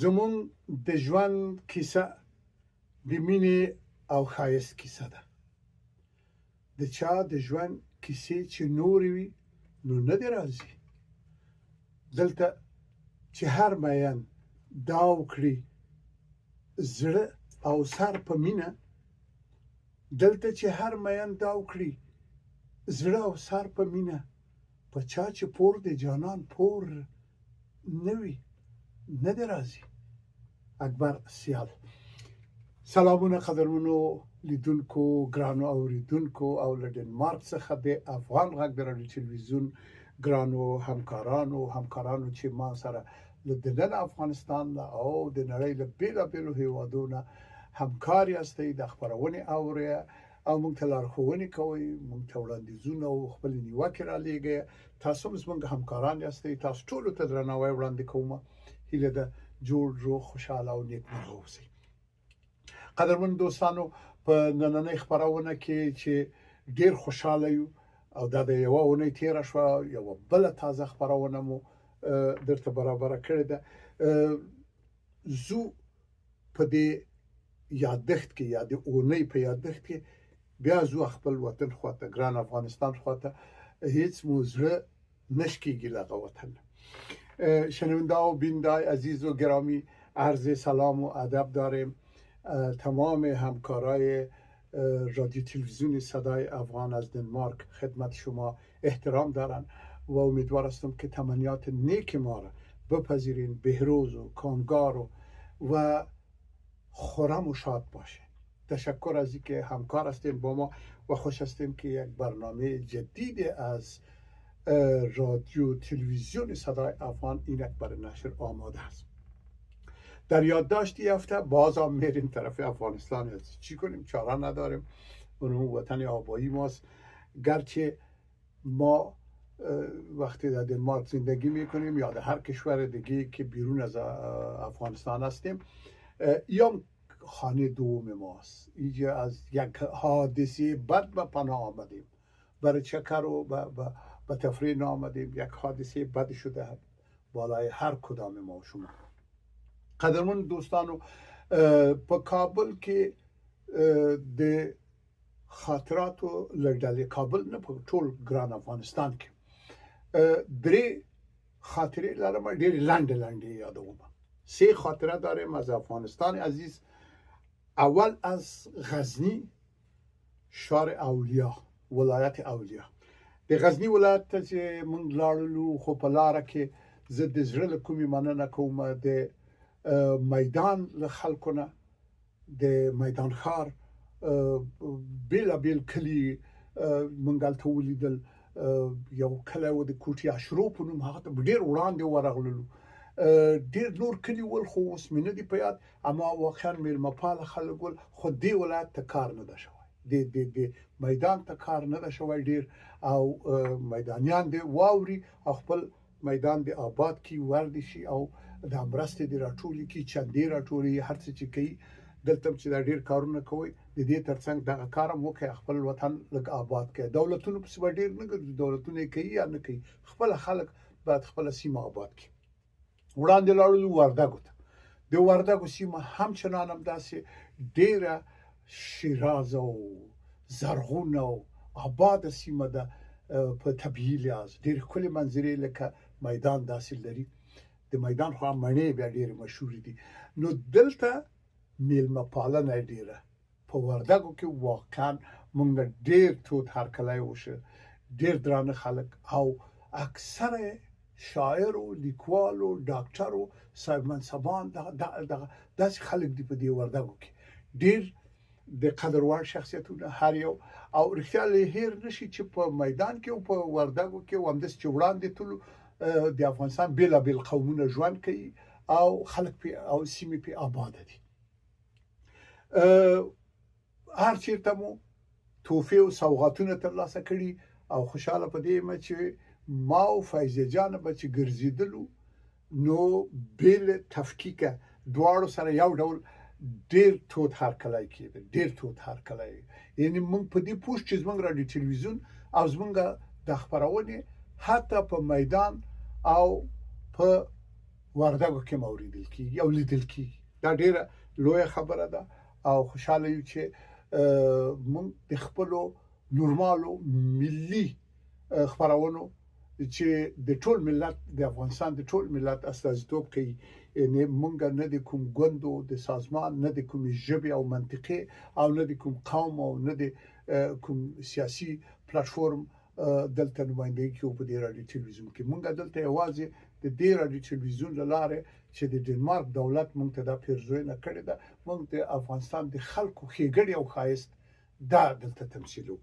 زمون د ژوند کیسه د مینې او ښایست کیسه ده. د چا د ژوند کیسې چې نورې وي نو نه دې راځي. دلته چې هر مین دا وکړي زړه او سر په مینه، دلته چې هر مین دا وکړي زړه او سر په مینه، په چا چې پور د جانان پور نه وي نه دې راځي. اکبر سیال. سلامونه قدرمنو لیدونکو، ګرانو اوریدونکو او له ډنمارک څخه د افغان غږ د راډیو تلویزیون ګرانو همکارانو چې ما سره له دننه افغانستان او د نړۍ له بیلابیلو هیوادونو همکار یاستئ، د خپرونې اورئ او موږ ته لارښوونې کوئ، موږ ته وړاندیزونه او خپل نیوکې رالیږئ. تاسو هم زموږ همکاران یاستئ. تاسو ټولو ته درناوی وړاندې کوم. هیله ده جوړ روغ خوشحاله او نیکمرغه اوسئ. قدرمن دوستانو، په نننۍ خپرونه کې چې ډیر خوشاله یو او دا د یوه اونۍ تیره شوه، یوه بله تازه خپرونه مو درته برابره کړې ده. زو په دې یادښت کې یا د اونۍ په یادښت کې بیا زو خپل وطن خواته، ګران افغانستان خواته. هیچ مو زړه نشکیږي له وطن. شنونده و بیننده عزیز و گرامی، عرض سلام و ادب داریم. تمام همکارای رادیو تلویزیون صدای افغان از دنمارک خدمت شما احترام دارن و امیدوار هستم که تمنیات نیک ما را بپذیرین. بهروز و کامگار و خرم و شاد باشین. تشکر از اینکه همکار هستیم با ما و خوش هستیم که یک برنامه جدید از رادیو تلویزیون صدای افغان اینک برای نشر آماده است. در یادداشتی هفته باز هم میریم طرف افغانستان. چی کنیم؟ چاره نداریم. اون وطن آبایی ماست. گرچه ما وقتی در دنمارک زندگی میکنیم یا در هر کشور دیگه که بیرون از افغانستان هستیم، یا خانه دوم ماست. اینجا از یک حادثه بد به پناه آمدیم. برای چکر و به تفریح آمدیم. یک حادثه بد شده بالای هر کدام ما و شما. قدرمن دوستانو، په کابل کې د خاطراتو لړډلې، کابل نه په ټول ګران افغانستان کې درې خاطرې لرم، ډېرې لنډې یادوم. 3 خاطره داریم از افغانستان عزیز. اول از غزنی، شهر اولیا، ولایت اولیا. د غزنی ولایت ته چې موږ لاړلو، خو په لاره کې زه د زړه له کومې مننه کوم د میدان له خلکو نه، د میدان ښار بیلابیل کلي موږ هلته ولیدل. یو کلی و د کوټي اشرو په نوم، هغه ته ډېر وړاندې ورغللو. ډېر نور کلي ول خو اوس مې نه دي په یاد، اما واقعا میلمه پاله خلک ول. خو دې ولایت ته کار نه ده شوی، د میدان ته کار نه ده شوی ډېر. او میدانیان دې واوري او خپل میدان دې آباد کی، وردی شي او د مرستې دې راټولي کی، چندې راټولي، هر څه چې کوي. دلته چې دا ډېر کارونه کوي، د دې ترڅنګ دغه کار هم وکړي، خپل وطن لږ آباد کړي. دولتونو پسې به ډېر نه ګرځي، دولتونه یې کوي یا نه کوي، خپل خلک باید خپله سیمه آباد کړي. وړاندې لاړلو وردګو ته. د وردګو سیمه همچنان همداسې ډېره شیرازه او زرغونه او آباده سیمه ده. په طبیعي لحاظ ډېرې ښکلې منظرې لکه میدان داسې لري. د میدان خوا مڼې بیا ډېرې مشهورې دي. نو دلته میلمه پالنه ډېره په وردګو کې. واقعا موږ ډېر تود هرکلی وشه، ډېر درانه خلک او اکثره شاعر و لیکوال و ډاکټر و صاحب منصبان داسې خلک دي په دې وردګو کې. ډېر د قدر وړ شخصیتونه هر یو. او رښتیا له هیر نشي چې په میدان کې او په وردګو کې او همداسې چې وړاندې تلو د افغانستان بیلابیل قومونه ژوند کوي او خلک پې او سیمې پې آباده دي. هر چېرته مو تحفې او سوغاتونه ترلاسه کړي او خوشحاله په دې یم چې ما او فیضه جان به چې ګرځېدلو نو بیل تفکیکه دواړو سره یو ډول ډېر تود هرکلی کېده، ډېر تود هرکلی. یعنې موږ په دې پوه شو چې زموږ راډیو تلویزیون او زموږ د خپرونې حتی په میدان او په وردګو کې موریدل کیږي او لیدل کیږي دا ډیره لویه خبره ده او خوشاله یو چې موږ د خپل نورمالو ملي خبرونو چې د ټول ملت د افغانستان د ټول ملت استازیتوب کوي نه مونږ نه د کوم ګوندو د سازمان نه د کوم ژبه او منطقه او نه د کوم قوم او نه د کوم سیاسي پلیټفارم دلته نمائندګي کوي په دې رادیو تلویزیون کې مونږ دلته یوازې د دې رادیو تلویزیون لاره چې د ډنمارک دولت مونږ ته دا پیرزوینه کړې ده مونږ د افغانستان د خلکو ښېګړې او ښایست دا دلته تمثیلو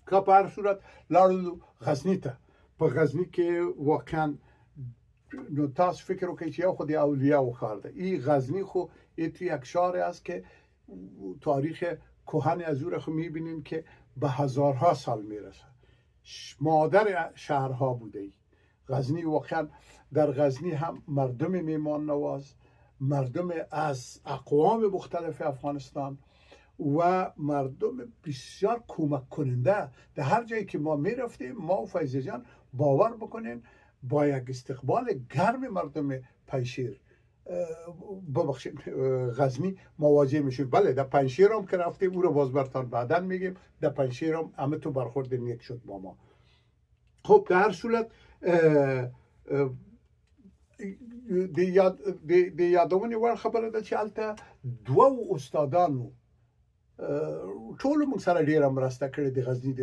که په هر صورت لاړو غزنی ته په غزنی کې واقعا نو تاسو فکر وکړئ چې یو خو د اولیاء ښار ده این غزنی خو یک شهر است که تاریخ کهن از او را خو میبینیم که به هزارها سال میرسه مادر شهرها بوده ای غزنی واقعا در غزنی هم مردم میمان نواز مردم از اقوام مختلف افغانستان و مردم بسیار کمک کننده در هر جایی که ما میرفتیم ما و فیض جان باور بکنین با یک استقبال گرم مردم پنجشیر ببخشید غزنی مواجه میشیم بله در پنجشیر هم که رفتیم او رو باز برتان بعداً میگیم در پنجشیر هم همه تو برخورد نیک شد با ما خب در هر صورت د یادونې وړ خبره ده چې هلته دوه استادانو ټول موږ سره ډیره مرسته کړې د غزنی د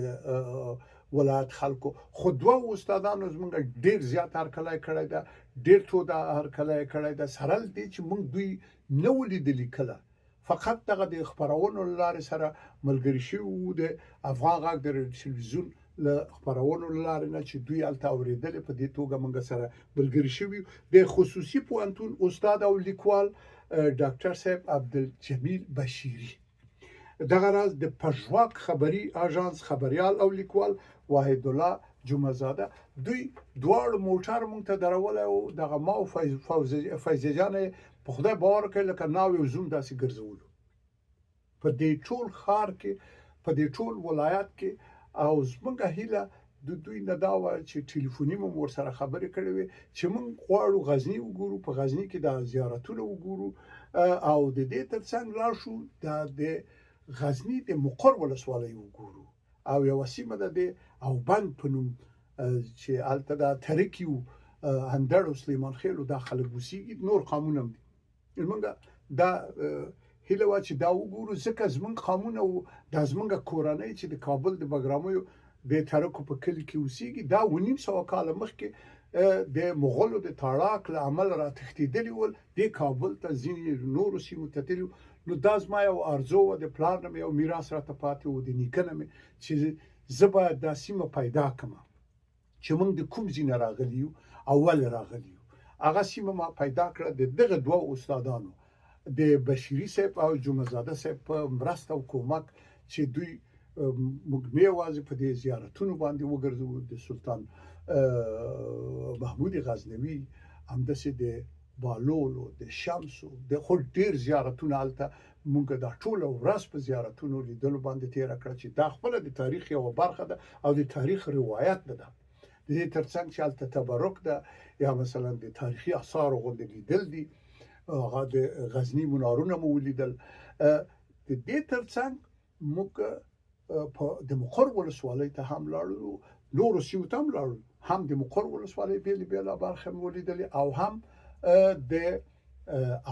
ولایت خلکو خو دوه استادانو زموږ ډیر زیات هرکلی کړی ده ډیر تو دا هرکلی کړی ده سره دې چې موږ دوی نه ولیدلي کله فقط دغه د خبرونو لارې سره ملګري شوي وو د افغان غږ د تلویزیون له خبرونو لارې نه چې دوی هلته اورېدلې په دې توګه موږ سره ملګري شوي د خصوصي پوهنتون استاد او لیکوال ډاکټر صاحب عبدالجمیل بشیري دغه راز د پژواک خبري اژانس خبريال او لیکوال واحد الله جمعه زاده دوی دواړو موټر مونږ ته درولې او دغه ما او فیض جان په خدای باور کوي لکه ناوې زوم داسې ګرځولو په دې ټول ښار کې په دې ټول ولایت کې او زمونږ هیله د دوی نه دا و چې ټلیفوني مو ورسره خبرې کړې وي چې مونږ غواړو غزنی وګورو په غزنی کې د زیارتونه وګورو او د دې ترڅنګ لاړ شو د غزنی د مقر ولسوالۍ وګورو او یو سیمه ده د او بند په نوم چې الته د ترکیو اندړ سلیمان خېلو د خلک وسیږي نور قانون دي موږ دا هیله وا چې دا وګورو ځکه زمونږ قانون او د زمونږ کورنۍ چې د کابل د بګرامو د ترکو په کلی کې وسیږي دا ونیم سو کال مخکې د مغولو د تاړاک له عمل را تښتېدلی ول د کابل ته ځینې نورو سیمو ته تللي نو دا زما یو ارزو و د پلار نه یو میراث راته پاتې و د نیکه نه چې زه باید دا سیمه پیدا کړم چې موږ د کوم ځای نه راغلي یو او ولې راغلي یو هغه سیمه ما پیدا کړه د دغه دوه استادانو د بشیري صاحب او جمعه زاده صاحب په مرسته او کومک چې دوی موږ نه یوازې په دې زیارتونو باندې وګرځو د سلطان محمود غزنوي همداسې د بالولو د شمسو د خو ډیر زیارتونه هلته مونږ دا ټوله ورځ په زیارتونو لیدلو باندې تېره کړه چې دا خپله د تاریخ یوه برخه ده او د تاریخ روایت ده د دې ترڅنګ چې هلته تبرک ده یا مثلا د تاریخي اثارو غوندې لیدل دي هغه د غزني منارونه مو ولیدل د دې ترڅنګ موږ د مقر ولسوالۍ ته هم لاړو نورو سیمو ته هم لاړو هم د مقر ولسوالۍ بېلې بېله برخې مو ولیدلې او هم د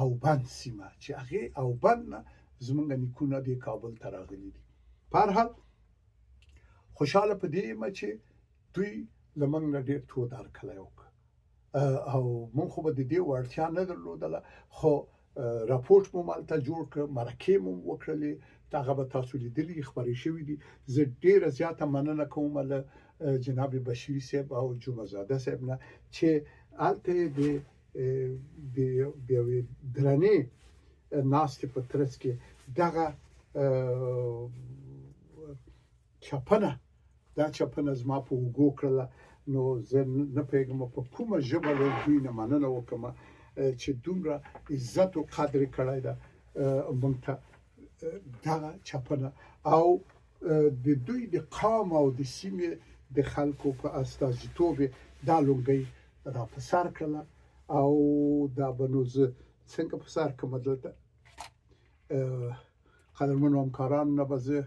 اوبند سیمه چې هغه اوبند نه زمونږ نیکونه د کابل ته راغلي دي په هر حال خوشاله په دې یم چې دوی زمونږ نه ډېر تود هرکلی وکړ او مونږ خو به د دې وړتیا نه درلودله خو راپورټ مو هلته جوړ کړ مرکې مو وکړلې هغه به تاسو لیدلي خپرې شوي دي زه ډېره زیاته مننه کوم له جناب بشیري صاحب او جمعه زاده صاحب نه چې هلته د یوې درنې ناستې په ترڅ کې دغه چپنه دا چپنه زما په اوږو کړله نو زه نه پوهېږم په کومه ژبه له دوی نه مننه وکړم چې دومره عزت او قدر یې کړی ده موږ ته دغه چپنه او د دوی د قام او د سیمې د خلکو په استازیتوب دا لونګۍ را په سر کړله او دا بنوز څنګه په سر کوم دلته قدرمنو همکاران نه به زه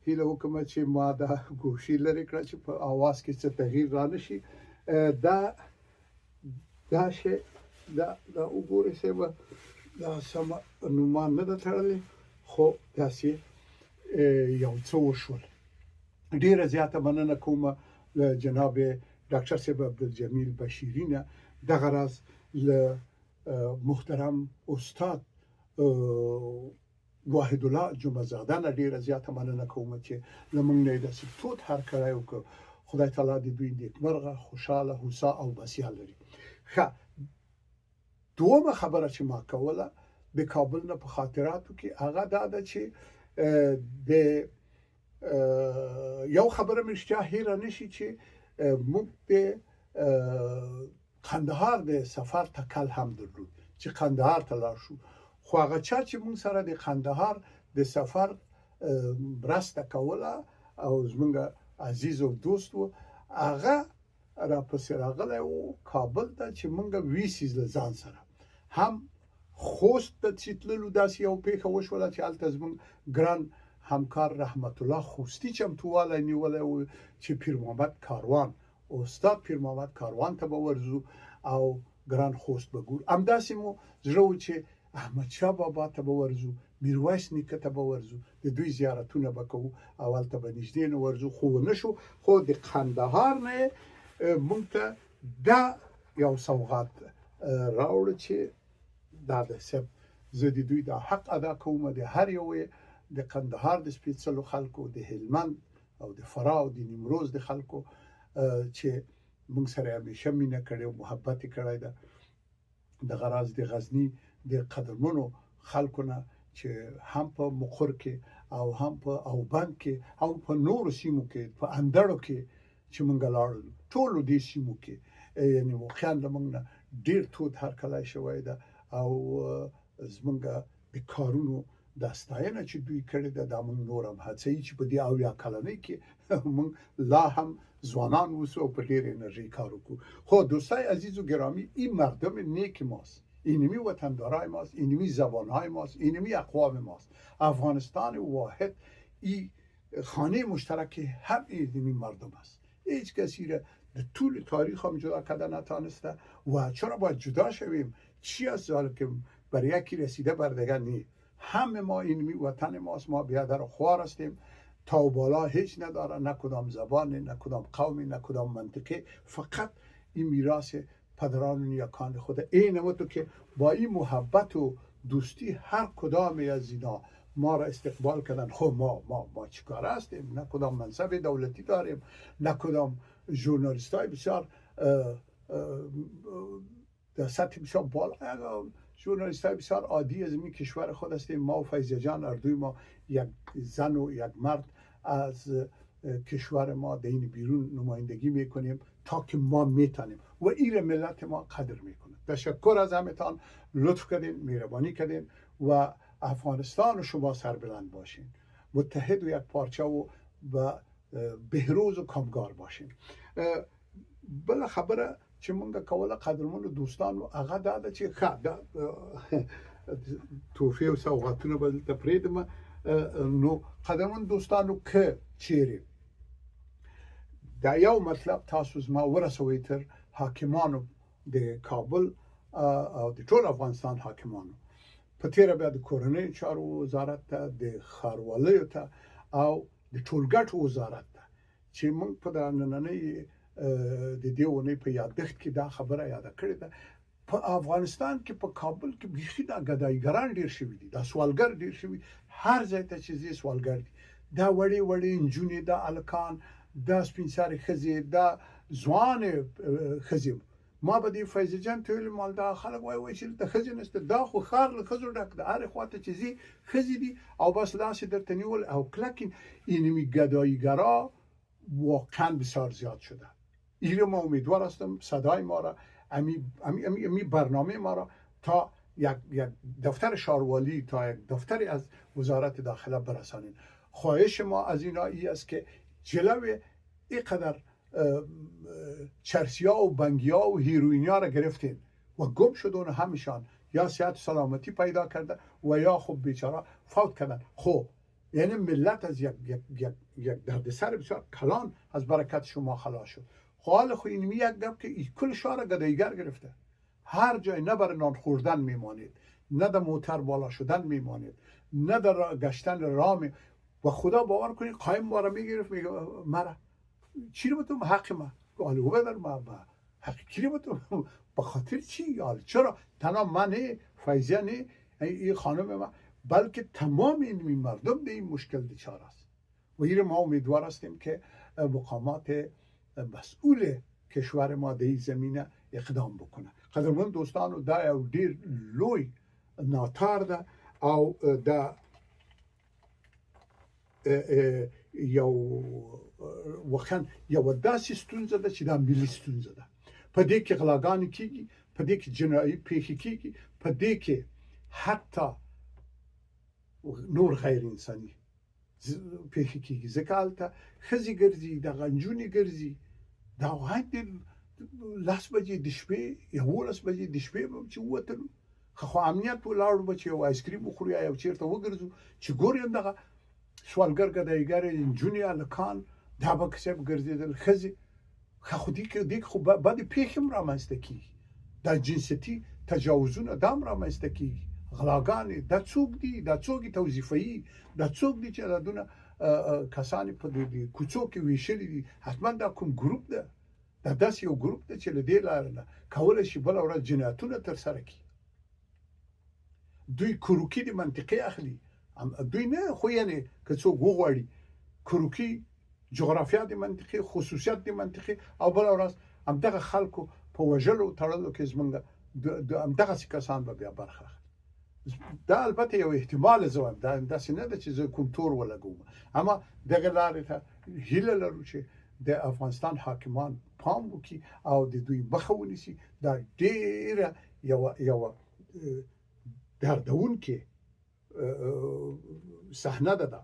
هیله وکړم چې ما دا ګوشي لرې کړه چې په اواز کې څه تغییر را نشي دا شی دا وګورئ صاحبه دا سمه نومان نه ده تړلې خو داسې یو څه وشول ډېره زیاته مننه کوم له جناب ډاکټر صاحب عبدالجمیل بشیري نه دغه راز له محترم استاد واحد الله جمعه زاده نه ډېره زیاته مننه کوم چې له موږ نه یې داسې تود هر کړی وکړ خدای تعالی دې دوی نیکمرغه خوشحاله هوسا او بسیا لري ښه دومه خبره چې ما کوله د کابل نه په خاطراتو کې هغه دا ده چې د یو خبره مې رښتیا هیره نشي چې موږ د قندهار د سفر تکل هم درلود چې قندهار ته لاړ شو خو هغه چا چې موږ سره د قندهار د سفر مرسته کوله او زموږ عزیز او دوست و هغه را پسې راغلی و کابل ته چې موږ ویسیز له ځان سره هم خوست ته چې تللو داسې یو پېښه وشوله چې هلته زموږ ګران همکار رحمت الله خوستی چمتووالی نیولی و چې پیر محمد کاروان استاد پیر محمد کاروان ته به ورځو او ګران خوست به ګورو همداسې مو زړه و چې احمدشاه بابا ته به ورځو میرویس نیکه ته به ورځو د دوی زیارتونه به کوو او هلته به نږدې نه ورځو خو ونه شو خو د قندهار نه موږ ته دا یو سوغات راوړه چې دا د صاحب زه د دوی دا حق ادا کوم د هر یو د قندهار د سپېڅلو خلکو د هلمند او د فراه او د نیمروز د خلکو چې موږ سره همیشه مینه کړې او محبت یې کړی ده دغه راز د غزني د قدرمنو خلکو نه چې هم په مقر کې او هم په اوبند کې او په نورو سیمو کې په اندړو کې چې موږ لاړو ټولو دې سیمو کې یعنې واقعا له موږ نه ډېر تود هرکلی شوی ده او زموږ د کارونو دا ستاینه چې دوی کړې ده دا موږ نور هم هڅوي چې په دې اویا کلنۍ کې موږ لا هم ځوانان اوسو او په ډېر انرژۍ کار وکړو خو دوستای عزیز و گرامی این مردم نیک ماست اینمی وطندارای ماست اینمی زبانهای ماست اینمی اقوام ماست افغانستان واحد این خانه مشترک هم اینمی مردم است هیچ کسی را در طول تاریخ هم جدا کرده نتانسته و چرا باید جدا شویم چی از که برای یکی رسیده بر دیگر نی همه ما اینمی وطن ماست ما بیادر و خوار هستیم تا و بالا هیچ نداره نه کدام زبان نه کدام قومی نه کدام منطقه فقط این میراث پدران و نیاکان خوده این تو که با این محبت و دوستی هر کدام از اینا ما را استقبال کردن خب ما چیکار هستیم نه کدام منصب دولتی داریم نه کدام ژورنالیست های بسیار در سطح بسیار بالا ژورنالیست های بسیار عادی از این کشور خود هستیم ما و فیضیه جان اردوی ما یک زن و یک مرد از کشور ما در این بیرون نمایندگی میکنیم تا که ما میتونیم و این ملت ما قدر میکنه تشکر از همتان لطف کردین مهربانی کردین و افغانستان و شما سربلند باشین متحد و یک پارچه و بهروز و کامگار باشین بل خبره چې مونږ کوله قدرمنو دوستانو هغه دا ده چې ښه توفیې او سوغاتونه به دلته پرېږدم نو قدرمنو دوستانو که چیرې دا یو مطلب تاسو زما ورسوئ تر حاکمانو د کابل او د ټول افغانستان حاکمانو په تېره بیا د کورنیو چارو وزارت ته د ښاروالیو ته او د ټولګټو وزارت ته چې مونږ په دا نننۍ د دې اونۍ په یادښت کې دا خبره یاده کړې ده په افغانستان کې په کابل کې بیخي دا ګدایګران ډېر شوي دي دا سوالګر ډېر شوي هر ځای ته چې ځې سوالګر دي دا وړې وړې نجونې دا هلکان دا سپین سرې ښځې دا ځوانې ښځې ما به دې فیض جان ته ویل مال دا خلک وایي چې دلته ښځې نشته دا خو ښار له ښځو ډک ده هرې خوا ته چې ځې ښځې دي او بس لاس یې درته نیول او کلک اینمی ګدایګرا واقعا بسیار زیاد شده این ما امیدوار هستم صدای ما را امی برنامه ما را تا یک دفتر شاروالی تا یک دفتری از وزارت داخله برسانیم خواهش ما از اینا ای است که جلوی اینقدر چرسیا و بنگیا و هیروینیا را گرفتین و و گم شد اون همشان یا صحت سلامتی پیدا کرده و یا خب بیچاره فوت کردن. خب یعنی ملت از یک دردسر بسیار کلان از برکت شما خلاص شد. حال خو اینمی یک گپ که این کل شهر گدایگر گرفته، هر جای نه بر نان خوردن میمانید، نه در موتر بالا شدن میمانید، نه در گشتن راه و خدا باور کنید قایم ما را میگرفت میگه مرا چی رو بتون حق ما آلوه در ما حق کی رو بتون به خاطر چی؟ چرا تنها من فیضیه نه این خانم ما، بلکه تمام این مردم به این مشکل دچار است و این ما امیدوار هستیم که مقامات مسئول کشور ما در این زمینه اقدام بکنه. قدرمن دوستانو دا یو ډیر لوی ناتار ده او دا یو وخت یو داسې ستونزه ده چې دا ملي ستونزه ده. په دې کې غلاګانې کیږي، په دې کې جنایي پیښې کیږي، په دې کې حتی نور غیر انساني پیښې کیږي. ځکه هلته ښځې ګرځي، دغه نجونې ګرځي، دا واحد لس بجې د شپې 11 بجې د شپې به چې ووتلو خو امنیت ولاړو به چې یو آیسکریم وخورو یا یو چېرته وګرځو چې ګورې دغه سوالګر ګدایګرې نجونې هلکان دا به کسب ګرځېدل ښځې خو دې خو بدې پیښې هم رامنځته کېږي، دا جنسیتي تجاوزونه دا هم رامنځته کېږي، غلاګانې دا څوک دي؟ دا څوک دي توظیفوي؟ دا څوک دي چې دا دونه کسان په دې کوڅو کې ویشلي دي؟ حتما دا کوم ګروپ ده، دا داسې یو ګروپ ده چې له دې لارې نه کولی شي بله ورځ جنایتونه ترسره کړي. دوی کروکي د منطقې اخلي، دوی نه خو یعنې که څوک وغواړي کروکي جغرافیا د منطقې، خصوصیت د منطقې، او بله ورځ همدغه خلکو په وژلو تړلو کې زمونږ همدغسې کسان به بیا برخه اخلي. دا البته یو احتمال زه وایم، دا داسې نه ده چې زه کوم تور ولګوم، اما دغه لارې ته هیله لرو چې د افغانستان حاکمان پام وکړي او د دوی مخه ونیسي. دا ډېره یوه دردونکې صحنه ده،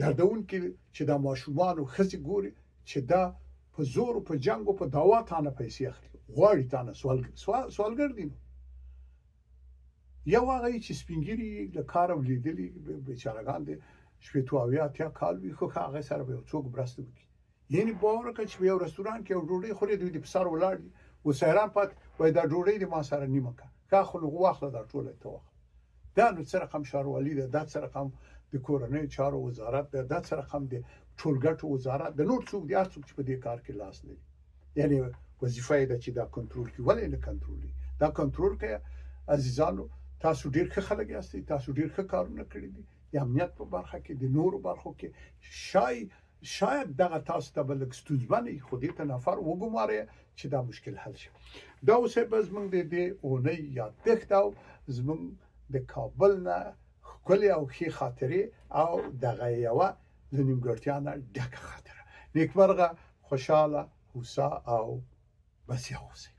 دردونکې چې دا ماشومان او ښځې ګوري چې دا په زور او په جنګ او په دعوا تانه پیسې اخلي، غواړي تانه سوالګر دي. نو یو هغه چې سپین ږیري له کاره ولیدلي بیچارهګان د شپېتو اویا اتیا کال وي، خو هغه سره به یو څوک مرسته وکړي. یعنې باور وکړه چې په یو رستوران کې یو ډوډۍ خوري، دوی د په سر ولاړ دي، اوس حیران پاتې وایي دا ډوډۍ د ما سره نیمه کړه، ښه خو نو واخله دا ټوله یې ته واخله. دا نو څه رقم ښاروالي ده، دا څه رقم د کورنیو چارو وزارت ده، دا څه رقم د ټولګټو وزارت د نور څوک دي، هر څوک چې په دې کار کې لاس لري. یعنې وظیفه یې ده چې دا کنټرول کړي. ولې نه کنټرولوي؟ دا کنټرول کړئ عزیزانو. تاسو ډېر ښه خلک یاستئ، تاسو ډېر ښه کارونه کړي دي د امنیت په برخه کې، د نورو برخو کې. شاید دغه تاسو ته به لږ ستونزمن وي، خو دې ته نفر وګمارئ چې دا مشکل حل شي. دا اوس به زموږ د دې اونۍ یادښت او زموږ د کابل نه ښکلې او ښې خاطرې او دغه یوه له نیمګړتیا نه ډکه خاطره. نیکمرغه، خوشحاله، هوسا او بسیا اوسئ.